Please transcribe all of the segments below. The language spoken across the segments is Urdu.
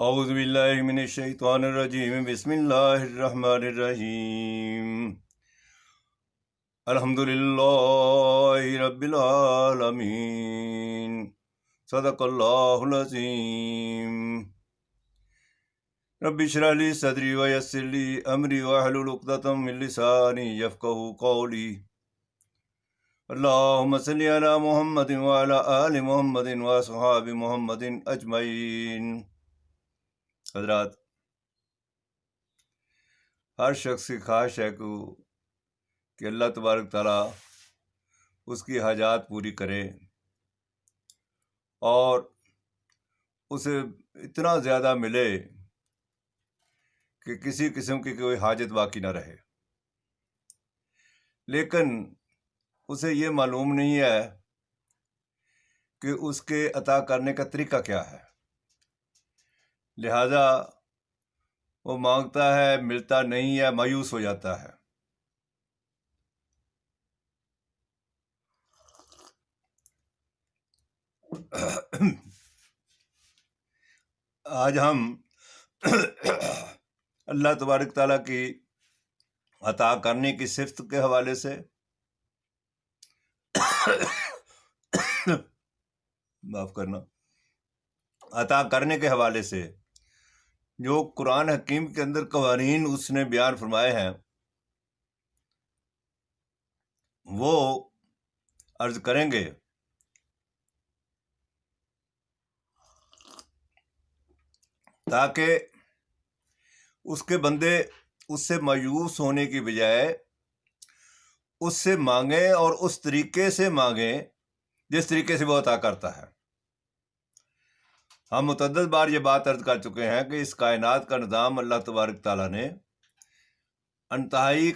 اعوذ باللہ من الشیطان الرجیم بسم اللہ الرحمن الرحیم الحمدللہ رب العالمین صدق اللہ العظیم رب اشرح لی صدری ویسر لی امری واحلل عقدۃ من لسانی یفقہوا قولی اللہم صلی علی محمد وعلی آل محمد واصحاب محمد اجمعین۔ حضرات، ہر شخص کی خواہش ہے کہ اللہ تبارک تعالیٰ اس کی حاجات پوری کرے اور اسے اتنا زیادہ ملے کہ کسی قسم کی کوئی حاجت باقی نہ رہے، لیکن اسے یہ معلوم نہیں ہے کہ اس کے عطا کرنے کا طریقہ کیا ہے، لہذا وہ مانگتا ہے، ملتا نہیں ہے، مایوس ہو جاتا ہے۔ آج ہم اللہ تبارک تعالیٰ کی عطا کرنے کی صفت کے حوالے سے معاف کرنا، عطا کرنے کے حوالے سے جو قرآن حکیم کے اندر قوانین اس نے بیان فرمائے ہیں وہ عرض کریں گے، تاکہ اس کے بندے اس سے مایوس ہونے کی بجائے اس سے مانگیں اور اس طریقے سے مانگیں جس طریقے سے وہ عطا کرتا ہے۔ ہم متعدد بار یہ بات عرض کر چکے ہیں کہ اس کائنات کا نظام اللہ تبارک تعالیٰ نے انتہائی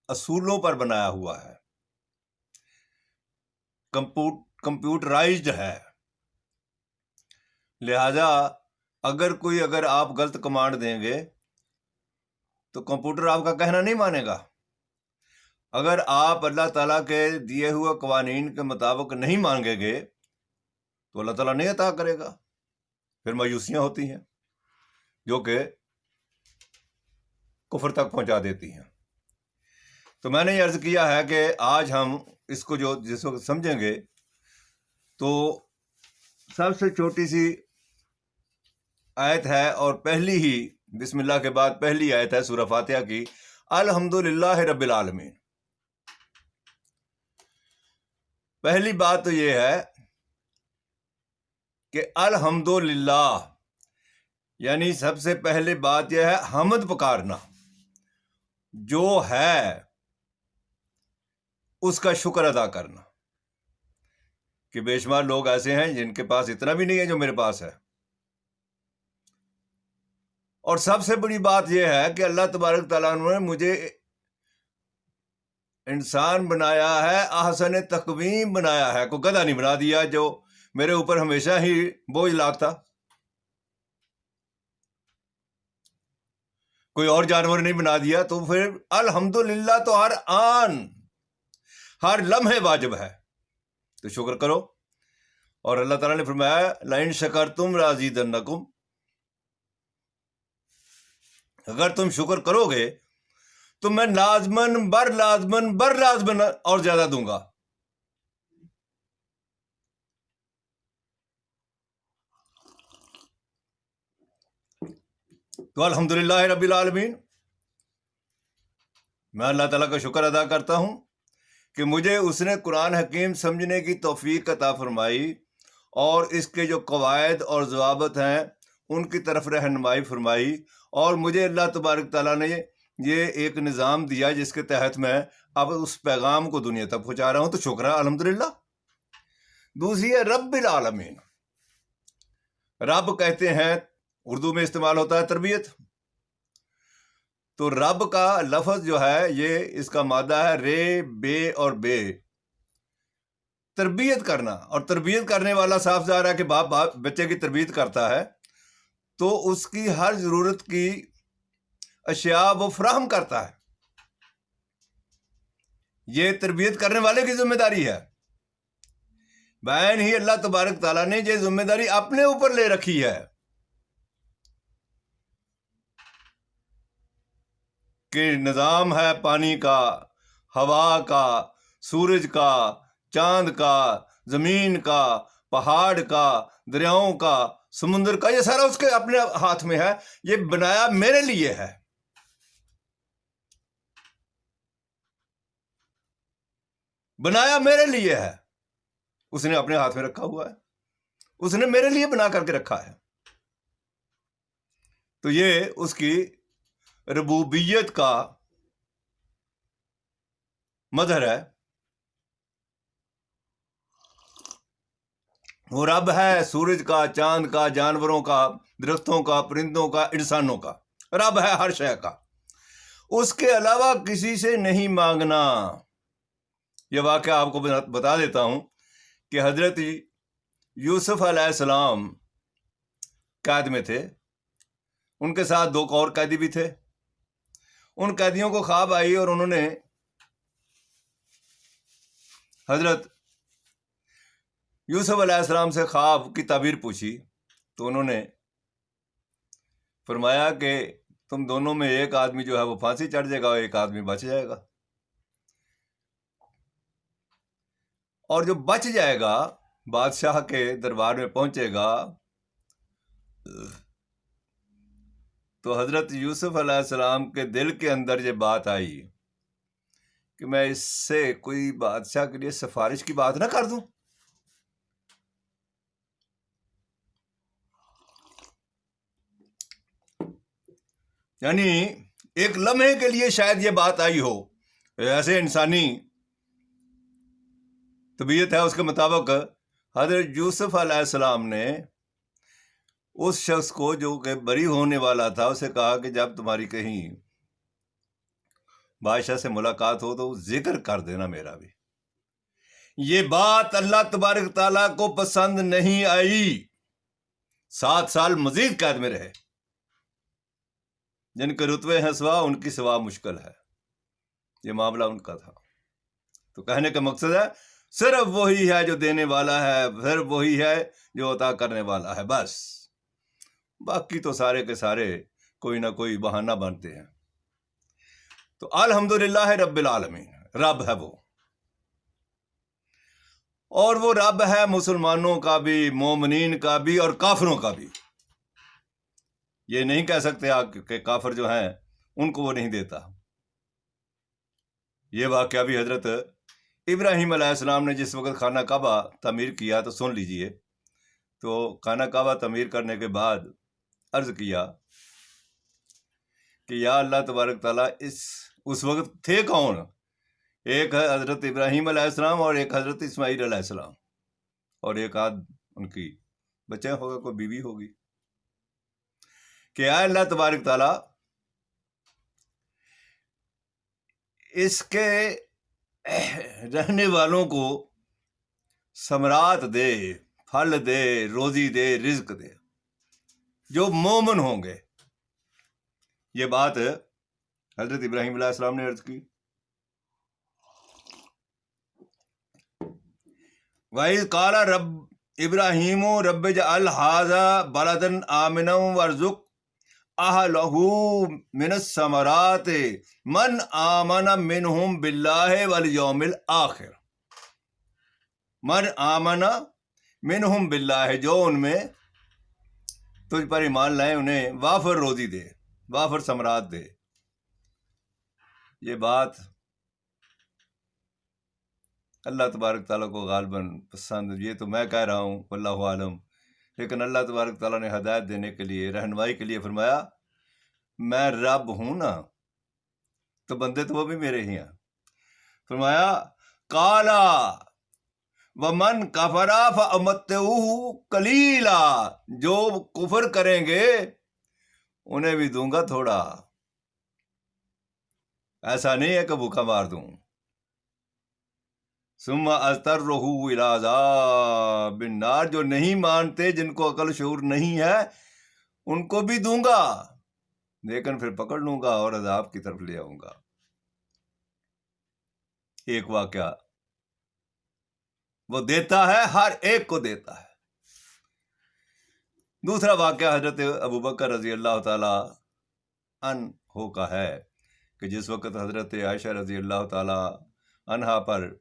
اصولوں پر بنایا ہوا ہے، کمپیوٹرائزڈ ہے، لہذا اگر آپ غلط کمانڈ دیں گے تو کمپیوٹر آپ کا کہنا نہیں مانے گا۔ اگر آپ اللہ تعالیٰ کے دیے ہوئے قوانین کے مطابق نہیں مانگیں گے تو اللہ تعالیٰ نہیں عطا کرے گا، پھر مایوسیاں ہوتی ہیں جو کہ کفر تک پہنچا دیتی ہیں۔ تو میں نے یہ عرض کیا ہے کہ آج ہم اس کو جس وقت سمجھیں گے تو سب سے چھوٹی سی آیت ہے اور پہلی ہی بسم اللہ کے بعد پہلی آیت ہے سورہ فاتحہ کی، الحمدللہ رب العالمین۔ پہلی بات تو یہ ہے کہ الحمدللہ، یعنی سب سے پہلے بات یہ ہے حمد پکارنا، جو ہے اس کا شکر ادا کرنا، کہ بے شمار لوگ ایسے ہیں جن کے پاس اتنا بھی نہیں ہے جو میرے پاس ہے۔ اور سب سے بڑی بات یہ ہے کہ اللہ تبارک تعالیٰ نے مجھے انسان بنایا ہے، احسن تقویم بنایا ہے، کوئی گدھا نہیں بنا دیا جو میرے اوپر ہمیشہ ہی بوجھ لاتا، کوئی اور جانور نہیں بنا دیا۔ تو پھر الحمدللہ تو ہر آن ہر لمحے واجب ہے، تو شکر کرو۔ اور اللہ تعالیٰ نے فرمایا لئن شکرتم لازیدنکم، اگر تم شکر کرو گے تو میں لازمن بر لازمن اور زیادہ دوں گا۔ تو الحمدللہ رب العالمین، میں اللہ تعالیٰ کا شکر ادا کرتا ہوں کہ مجھے اس نے قرآن حکیم سمجھنے کی توفیق عطا فرمائی اور اس کے جو قواعد اور ضوابط ہیں ان کی طرف رہنمائی فرمائی، اور مجھے اللہ تبارک تعالیٰ نے یہ ایک نظام دیا جس کے تحت میں اب اس پیغام کو دنیا تک پہنچا رہا ہوں، تو شکر ہے الحمدللہ۔ دوسری ہے رب العالمین۔ رب کہتے ہیں، اردو میں استعمال ہوتا ہے تربیت، تو رب کا لفظ جو ہے یہ اس کا مادہ ہے رے، بے اور بے، تربیت کرنا۔ اور تربیت کرنے والا صاف ظاہر ہے کہ باپ بچے کی تربیت کرتا ہے تو اس کی ہر ضرورت کی اشیاء وہ فراہم کرتا ہے، یہ تربیت کرنے والے کی ذمہ داری ہے۔ بین ہی اللہ تبارک تعالیٰ نے یہ ذمہ داری اپنے اوپر لے رکھی ہے کہ نظام ہے پانی کا، ہوا کا، سورج کا، چاند کا، زمین کا، پہاڑ کا، دریاؤں کا، سمندر کا، یہ سارا اس کے اپنے ہاتھ میں ہے. یہ بنایا میرے لیے ہے. بنایا میرے لیے ہے. اس نے اپنے ہاتھ میں رکھا ہوا ہے. اس نے میرے لیے بنا کر کے رکھا ہے. تو یہ اس کی ربوبیت کا مظہر ہے. وہ رب ہے سورج کا، چاند کا، جانوروں کا، درختوں کا، پرندوں کا، انسانوں کا. رب ہے ہر شے کا. اس کے علاوہ کسی سے نہیں مانگنا. یہ واقعہ آپ کو بتا دیتا ہوں کہ حضرت یوسف علیہ السلام قید میں تھے. ان کے ساتھ 2 اور قیدی بھی تھے. ان قیدیوں کو خواب آئی اور انہوں نے حضرت یوسف علیہ السلام سے خواب کی تعبیر پوچھی. تو انہوں نے فرمایا کہ تم دونوں میں ایک آدمی جو ہے وہ پھانسی چڑھ جائے گا اور ایک آدمی بچ جائے گا. اور جو بچ جائے گا بادشاہ کے دربار میں پہنچے گا تو حضرت یوسف علیہ السلام کے دل کے اندر یہ بات آئی کہ میں اس سے کوئی بادشاہ کے لیے سفارش کی بات نہ کر دوں. یعنی ایک لمحے کے لیے شاید یہ بات آئی ہو. ایسے انسانی طبیعت ہے اس کے مطابق حضرت یوسف علیہ السلام نے اس شخص کو جو کہ بری ہونے والا تھا اسے کہا کہ جب تمہاری کہیں بادشاہ سے ملاقات ہو تو ذکر کر دینا میرا بھی. یہ بات اللہ تبارک تعالیٰ کو پسند نہیں آئی. 7 سال مزید قید میں رہے. جن کے رتبے ہیں سوا ان کی سوا مشکل ہے. یہ معاملہ ان کا تھا. تو کہنے کا مقصد ہے صرف وہی ہے جو دینے والا ہے، صرف وہی ہے جو عطا کرنے والا ہے. بس باقی تو سارے کے سارے کوئی نہ کوئی بہانہ بنتے ہیں. تو الحمدللہ رب العالمین. رب ہے وہ، اور وہ رب ہے مسلمانوں کا بھی، مومنین کا بھی، اور کافروں کا بھی. یہ نہیں کہہ سکتے آپ کہ کافر جو ہیں ان کو وہ نہیں دیتا. یہ واقعہ بھی حضرت ابراہیم علیہ السلام نے جس وقت خانہ کعبہ تعمیر کیا تو سن لیجئے. تو خانہ کعبہ تعمیر کرنے کے بعد عرض کیا کہ یا اللہ تبارک تعالیٰ اس وقت تھے کون؟ ایک ہے حضرت ابراہیم علیہ السلام اور ایک حضرت اسماعیل علیہ السلام، اور ایک آدھ ان کی بچہ ہوگا، کوئی بیوی ہوگی. کہ یا اللہ تبارک تعالیٰ اس کے رہنے والوں کو ثمرات دے، پھل دے، روزی دے، رزق دے، جو مومن ہوں گے. یہ بات حضرت ابراہیم علیہ السلام نے عرض کی. وَإِذْ قَالَ رَبُّ إِبْرَاهِيمُ رَبِّ اجْعَلْ هَٰذَا بَلَدًا آمِنًا وَارْزُقْ أَهْلَهُ مِنَ الثَّمَرَاتِ مَنْ آمَنَ مِنْهُمْ بِاللَّهِ وَالْيَوْمِ الْآخِرِ. من آمن منہم باللہ، جو ان میں تجھ پر ایمان لائے انہیں وافر روزی دے، وافر ثمرات دے. یہ بات اللہ تبارک تعالیٰ کو غالباً پسند، یہ تو میں کہہ رہا ہوں واللہ عالم، لیکن اللہ تبارک تعالیٰ نے ہدایت دینے کے لیے، رہنمائی کے لیے فرمایا میں رب ہوں نا، تو بندے تو وہ بھی میرے ہی ہیں. فرمایا قالا ومن کفر فامتعوہ قلیلا، جو کفر کریں گے انہیں بھی دوں گا تھوڑا، ایسا نہیں ہے کہ بھوکا مار دوں. ثم اضطرہ الی عذاب النار، جو نہیں مانتے، جن کو عقل شعور نہیں ہے، ان کو بھی دوں گا، لیکن پھر پکڑ لوں گا اور عذاب کی طرف لے آؤں گا. ایک واقعہ وہ دیتا ہے، ہر ایک کو دیتا ہے. دوسرا واقعہ حضرت ابوبکر رضی اللہ تعالی عنہ کا ہے کہ جس وقت حضرت عائشہ رضی اللہ تعالی عنہا پر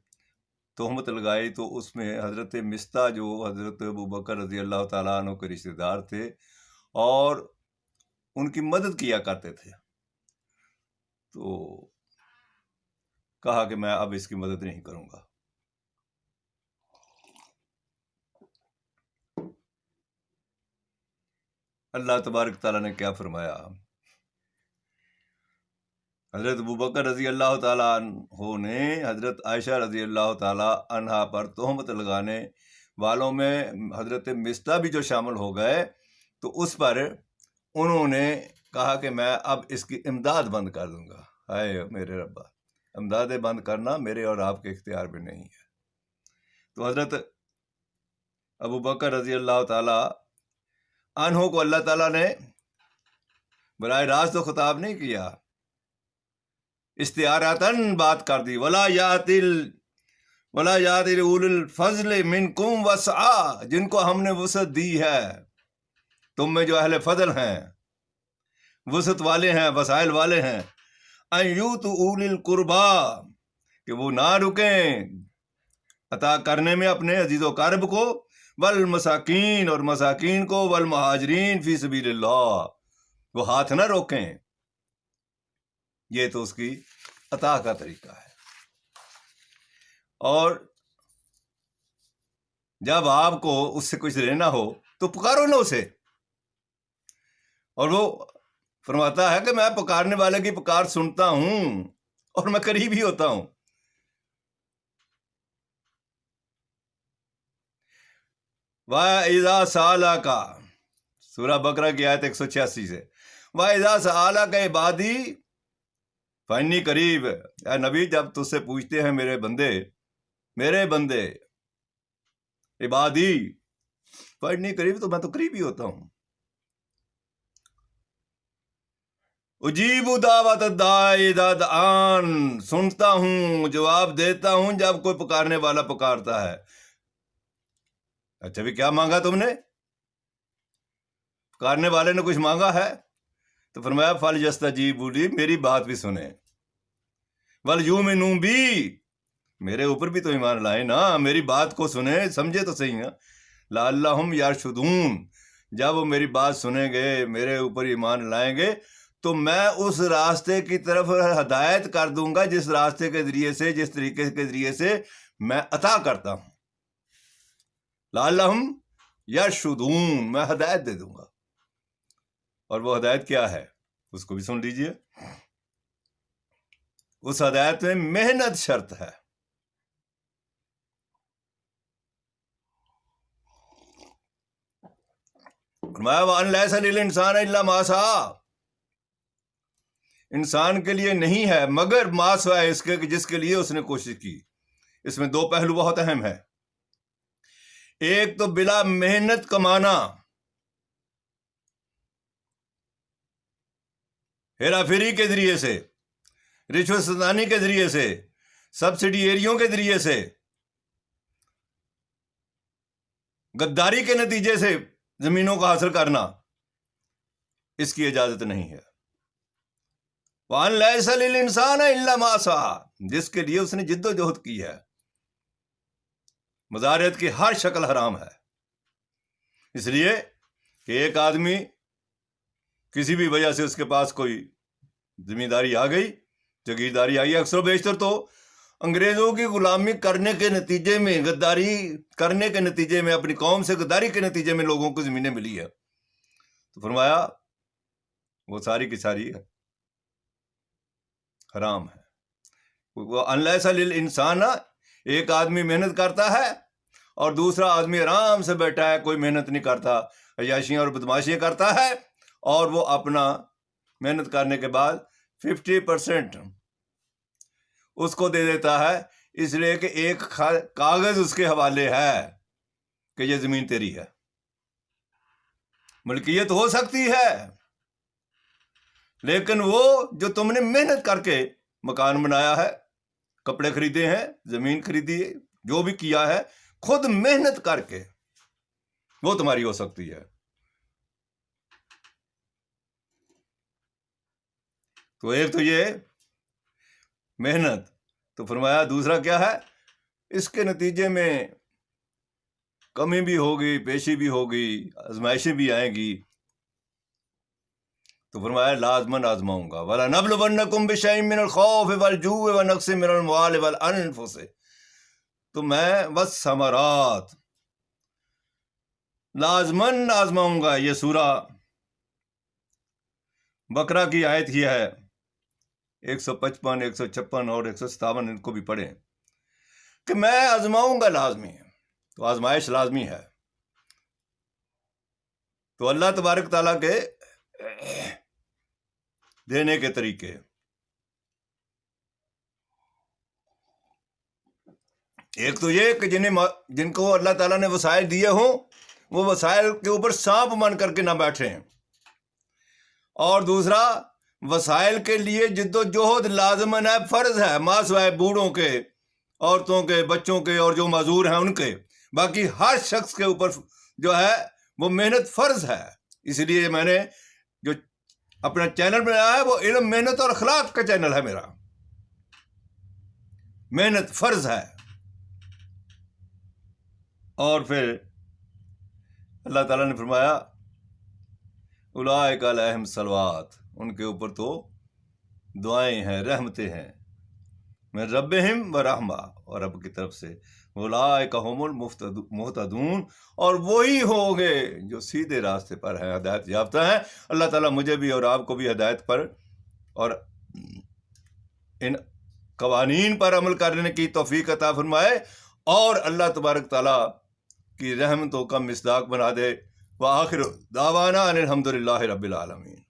تہمت لگائی تو اس میں حضرت مستہ جو حضرت ابوبکر رضی اللہ تعالیٰ عنہ کے رشتہ دار تھے اور ان کی مدد کیا کرتے تھے، تو کہا کہ میں اب اس کی مدد نہیں کروں گا۔ اللہ تبارک تعالیٰ نے کیا فرمایا؟ حضرت ابوبکر رضی اللہ تعالیٰ عنہ نے حضرت عائشہ رضی اللہ تعالیٰ عنہا پر تہمت لگانے والوں میں حضرت مستہ بھی جو شامل ہو گئے، تو اس پر انہوں نے کہا کہ میں اب اس کی امداد بند کر دوں گا۔ ہائے میرے ربا، امداد بند کرنا میرے اور آپ کے اختیار میں نہیں ہے۔ تو حضرت ابوبکر رضی اللہ تعالیٰ عنہ کو اللہ تعالیٰ نے براہ راست تو خطاب نہیں کیا، استعارتاً بات کر دی، ولا یاتل اول الفضل منکم وسعہ، جن کو ہم نے وسعت دی ہے، تم میں جو اہل فضل ہیں، وسعت والے ہیں، وسائل والے ہیں، ان یؤتوا اول القربا، کہ وہ نہ رکیں عطا کرنے میں اپنے عزیز و قرب کو، والمساکین، اور مساکین کو، والمہاجرین فی سبیل اللہ، وہ ہاتھ نہ روکیں۔ یہ تو اس کی عطا کا طریقہ ہے۔ اور جب آپ کو اس سے کچھ لینا ہو تو پکارو نا اسے، اور وہ فرماتا ہے کہ میں پکارنے والے کی پکار سنتا ہوں اور میں قریب ہی ہوتا ہوں۔ وَإِذَا سَأَلَكَ، سورہ بقرہ کی آیت 186 سے، وَإِذَا سَأَلَكَ عِبَادِي فَإِنِّي قریب، اے نبی جب تجھ سے پوچھتے ہیں میرے بندے عبادی فَإِنِّي قریب، تو میں تو قریب ہی ہوتا ہوں۔ اجیب دعوت الداعی اذا دعان، سنتا ہوں، جواب دیتا ہوں جب کوئی پکارنے والا پکارتا ہے۔ اچھا بھی کیا مانگا تم نے؟ پکارنے والے نے کچھ مانگا ہے تو فرمایا فَلْيَسْتَجِیبُوا لِی، میری بات بھی سنیں، وَلْیُؤْمِنُوا بِی، میرے اوپر بھی تو ایمان لائیں نا، میری بات کو سنیں، سمجھے تو صحیح نا، لعلہم یرشدون، جب وہ میری بات سنیں گے، میرے اوپر ایمان لائیں گے، تو میں اس راستے کی طرف ہدایت کر دوں گا، جس راستے کے ذریعے سے، جس طریقے کے ذریعے سے میں عطا کرتا ہوں۔ لعلہم یرشدون، میں ہدایت دے دوں گا۔ اور وہ ہدایت کیا ہے اس کو بھی سن لیجئے۔ اس ہدایت میں محنت شرط ہے۔ فرمایا وَأَن لَيْسَ لِلْإِنسَانِ إِلَّا مَا سَعَىٰ، انسان کے لیے نہیں ہے مگر ما سوائے اس کے جس کے لیے اس نے کوشش کی۔ اس میں دو پہلو بہت اہم ہے۔ ایک تو بلا محنت کمانا، ہیرا پھیری کے ذریعے سے، رشوت ستانی کے ذریعے سے، سبسڈیریوں کے ذریعے سے، غداری کے نتیجے سے زمینوں کو حاصل کرنا، اس کی اجازت نہیں ہے۔ وَأَن لَيْسَ لِلْإِنسَانِ إِلَّا مَا سَعَىٰ، جس کے لیے اس نے جد و جہد کی ہے۔ مزارعت کی ہر شکل حرام ہے، اس لیے کہ ایک آدمی کسی بھی وجہ سے اس کے پاس کوئی زمینداری آ گئی، جاگیرداری آئی، اکثر و بیشتر تو انگریزوں کی غلامی کرنے کے نتیجے میں، غداری کرنے کے نتیجے میں، اپنی قوم سے غداری کے نتیجے میں لوگوں کو زمینیں ملی ہے، تو فرمایا وہ ساری کی ساری حرام ہے۔ وہ ان لیس للانسان، ایک آدمی محنت کرتا ہے اور دوسرا آدمی آرام سے بیٹھا ہے، کوئی محنت نہیں کرتا، عیاشیاں اور بدماشیاں کرتا ہے، اور وہ اپنا محنت کرنے کے بعد 50% اس کو دے دیتا ہے، اس لیے کہ ایک کاغذ اس کے حوالے ہے کہ یہ زمین تیری ہے۔ ملکیت ہو سکتی ہے، لیکن وہ جو تم نے محنت کر کے مکان بنایا ہے، کپڑے خریدے ہیں، زمین خریدی ہے، جو بھی کیا ہے خود محنت کر کے، وہ تمہاری ہو سکتی ہے۔ تو ایک تو یہ محنت. تو فرمایا دوسرا کیا ہے, اس کے نتیجے میں کمی بھی ہوگی, پیشی بھی ہوگی, آزمائشیں بھی آئیں گی. تو فرمایا لازماً آزماؤں گا. وَلَنَبْلُوَنَّكُمْ بِشَيْءٍ مِّنَ الْخَوْفِ وَالْجُوعِ وَنَقْصٍ مِّنَ الْأَمْوَالِ وَالْأَنفُسِ. تو میں والثمرات لازماً آزماؤں گا. یہ سورہ بقرہ کی آیت ہی ہے, 155, 156 اور 157, ان کو بھی پڑھیں کہ میں آزماؤں گا. لازمی ہے, تو آزمائش لازمی ہے. تو اللہ تبارک تعالیٰ کے دینے کے طریقے, ایک تو یہ کہ جن کو اللہ تعالیٰ نے وسائل دیے ہوں وہ وسائل کے اوپر سانپ من کر کے نہ بیٹھیں, اور دوسرا وسائل کے لیے جد و جہد لازماً ہے, فرض ہے, ما سوائے بوڑھوں کے, عورتوں کے, بچوں کے اور جو معذور ہیں ان کے. باقی ہر شخص کے اوپر جو ہے وہ محنت فرض ہے. اس لیے میں نے جو اپنا چینل بنایا ہے وہ علم, محنت اور اخلاق کا چینل ہے میرا. محنت فرض ہے. اور پھر اللہ تعالیٰ نے فرمایا اولئک علیہم صلوات, ان کے اوپر تو دعائیں ہیں, رحمتیں ہیں, من ربہم ورحمہ, اور رب کی طرف سے. اولئک ھم المہتدون, اور وہی ہوں گے جو سیدھے راستے پر ہیں, ہدایت یافتہ ہیں. اللہ تعالیٰ مجھے بھی اور آپ کو بھی ہدایت پر اور ان قوانین پر عمل کرنے کی توفیق عطا فرمائے, اور اللہ تبارک تعالیٰ کی رحمتوں کا مصداق بنا دے. وآخر دعوانا ان الحمد للہ رب العالمین.